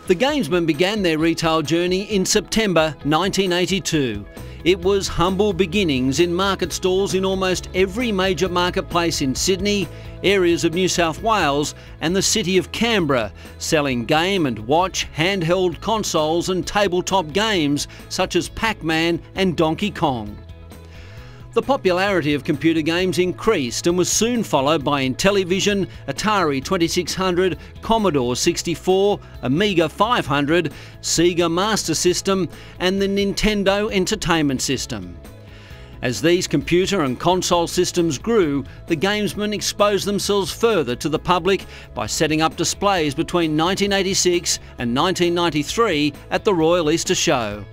The Gamesmen began their retail journey in September 1982. It was humble beginnings in market stalls in almost every major marketplace in Sydney, areas of New South Wales and the city of Canberra, selling game and watch, handheld consoles and tabletop games such as Pac-Man and Donkey Kong. The popularity of computer games increased and was soon followed by Intellivision, Atari 2600, Commodore 64, Amiga 500, Sega Master System and the Nintendo Entertainment System. As these computer and console systems grew, the Gamesmen exposed themselves further to the public by setting up displays between 1986 and 1993 at the Royal Easter Show.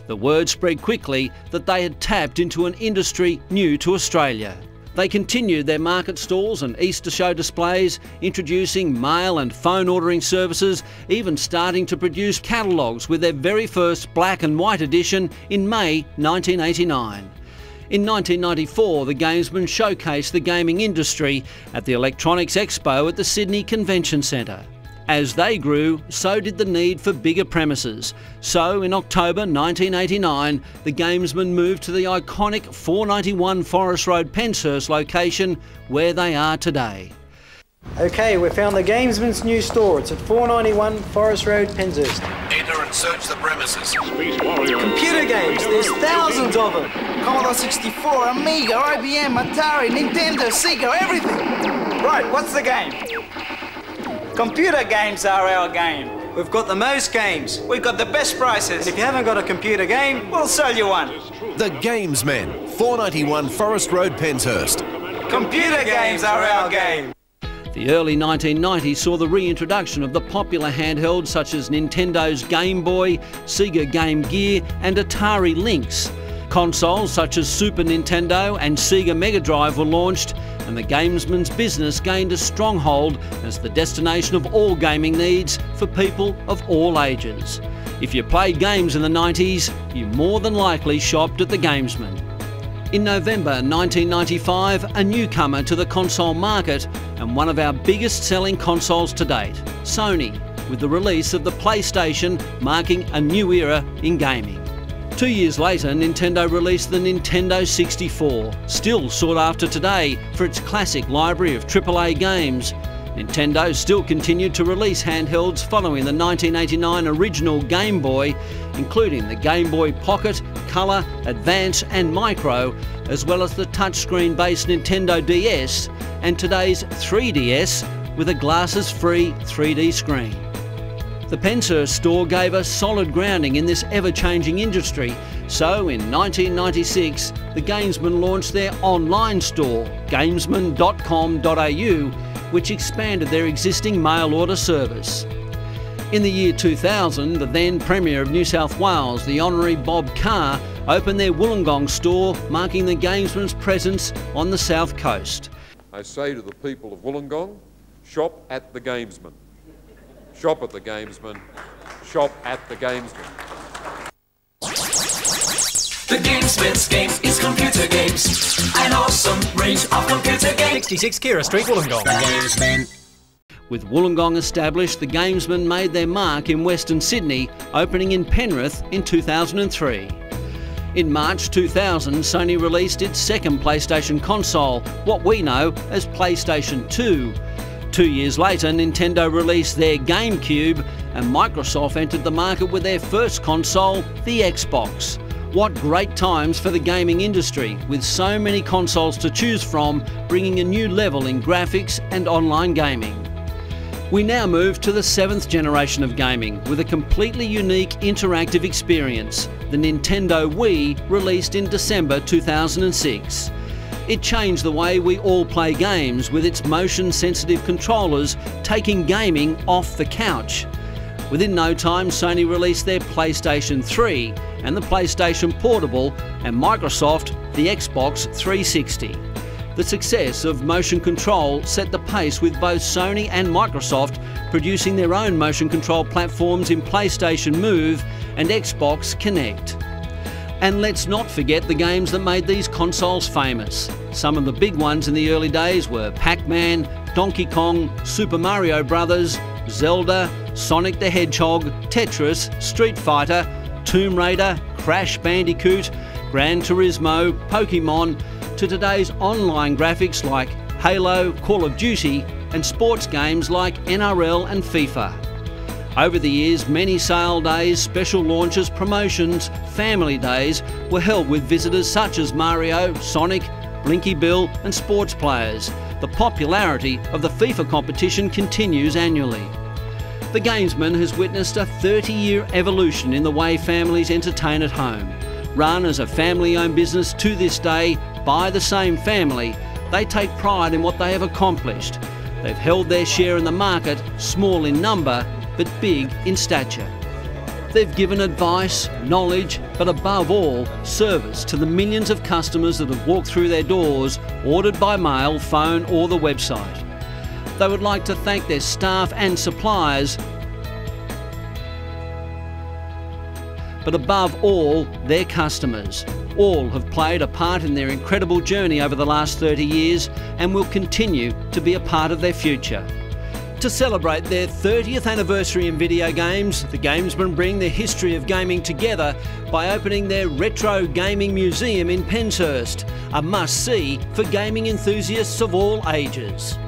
The word spread quickly that they had tapped into an industry new to Australia. They continued their market stalls and Easter show displays, introducing mail and phone ordering services, even starting to produce catalogues with their very first black and white edition in May 1989. In 1994, the Gamesmen showcased the gaming industry at the Electronics Expo at the Sydney Convention Centre. As they grew, so did the need for bigger premises. So in October 1989, the Gamesmen moved to the iconic 491 Forest Road, Penshurst location where they are today. Okay, we found the Gamesmen's new store. It's at 491 Forest Road, Penshurst. Enter and search the premises. Computer games, there's thousands of them. Commodore 64, Amiga, IBM, Atari, Nintendo, Sega, everything. Right, what's the game? Computer games are our game. We've got the most games. We've got the best prices. And if you haven't got a computer game, we'll sell you one. The Gamesmen, 491 Forest Road, Penshurst. Computer games are our game. The early 1990s saw the reintroduction of the popular handhelds such as Nintendo's Game Boy, Sega Game Gear and Atari Lynx. Consoles such as Super Nintendo and Sega Mega Drive were launched, and the Gamesmen's business gained a stronghold as the destination of all gaming needs for people of all ages. If you played games in the 90s, you more than likely shopped at the Gamesmen. In November 1995, a newcomer to the console market and one of our biggest selling consoles to date, Sony, with the release of the PlayStation marking a new era in gaming. 2 years later, Nintendo released the Nintendo 64, still sought after today for its classic library of AAA games. Nintendo still continued to release handhelds following the 1989 original Game Boy, including the Game Boy Pocket, Color, Advance and Micro, as well as the touchscreen-based Nintendo DS and today's 3DS with a glasses-free 3D screen. The Penshurst store gave us solid grounding in this ever-changing industry, so in 1996 the Gamesmen launched their online store, gamesmen.com.au, which expanded their existing mail order service. In the year 2000, the then Premier of New South Wales, the Honorary Bob Carr, opened their Wollongong store, marking the Gamesmen's presence on the South Coast. I say to the people of Wollongong, shop at the Gamesmen. Shop at the Gamesmen. Shop at the Gamesmen. The Gamesmen's Games is computer games. An awesome range of computer games. 66 Kira Street, Wollongong. The Gamesmen. With Wollongong established, the Gamesmen made their mark in Western Sydney, opening in Penrith in 2003. In March 2000, Sony released its second PlayStation console, what we know as PlayStation 2. 2 years later, Nintendo released their GameCube, and Microsoft entered the market with their first console, the Xbox. What great times for the gaming industry, with so many consoles to choose from, bringing a new level in graphics and online gaming. We now move to the 7th generation of gaming, with a completely unique interactive experience, the Nintendo Wii, released in December 2006. It changed the way we all play games, with its motion-sensitive controllers taking gaming off the couch. Within no time, Sony released their PlayStation 3 and the PlayStation Portable, and Microsoft the Xbox 360. The success of motion control set the pace, with both Sony and Microsoft producing their own motion control platforms in PlayStation Move and Xbox Kinect. And let's not forget the games that made these consoles famous. Some of the big ones in the early days were Pac-Man, Donkey Kong, Super Mario Bros, Zelda, Sonic the Hedgehog, Tetris, Street Fighter, Tomb Raider, Crash Bandicoot, Gran Turismo, Pokemon, to today's online graphics like Halo, Call of Duty, and sports games like NRL and FIFA. Over the years, many sale days, special launches, promotions, family days were held with visitors such as Mario, Sonic, Blinky Bill and sports players. The popularity of the FIFA competition continues annually. The Gamesmen has witnessed a 30-year evolution in the way families entertain at home. Run as a family-owned business to this day by the same family, they take pride in what they have accomplished. They've held their share in the market, small in number, but big in stature. They've given advice, knowledge, but above all, service to the millions of customers that have walked through their doors, ordered by mail, phone or the website. They would like to thank their staff and suppliers, but above all, their customers. All have played a part in their incredible journey over the last 30 years and will continue to be a part of their future. To celebrate their 30th anniversary in video games, the Gamesmen bring the history of gaming together by opening their Retro Gaming Museum in Penshurst, a must-see for gaming enthusiasts of all ages.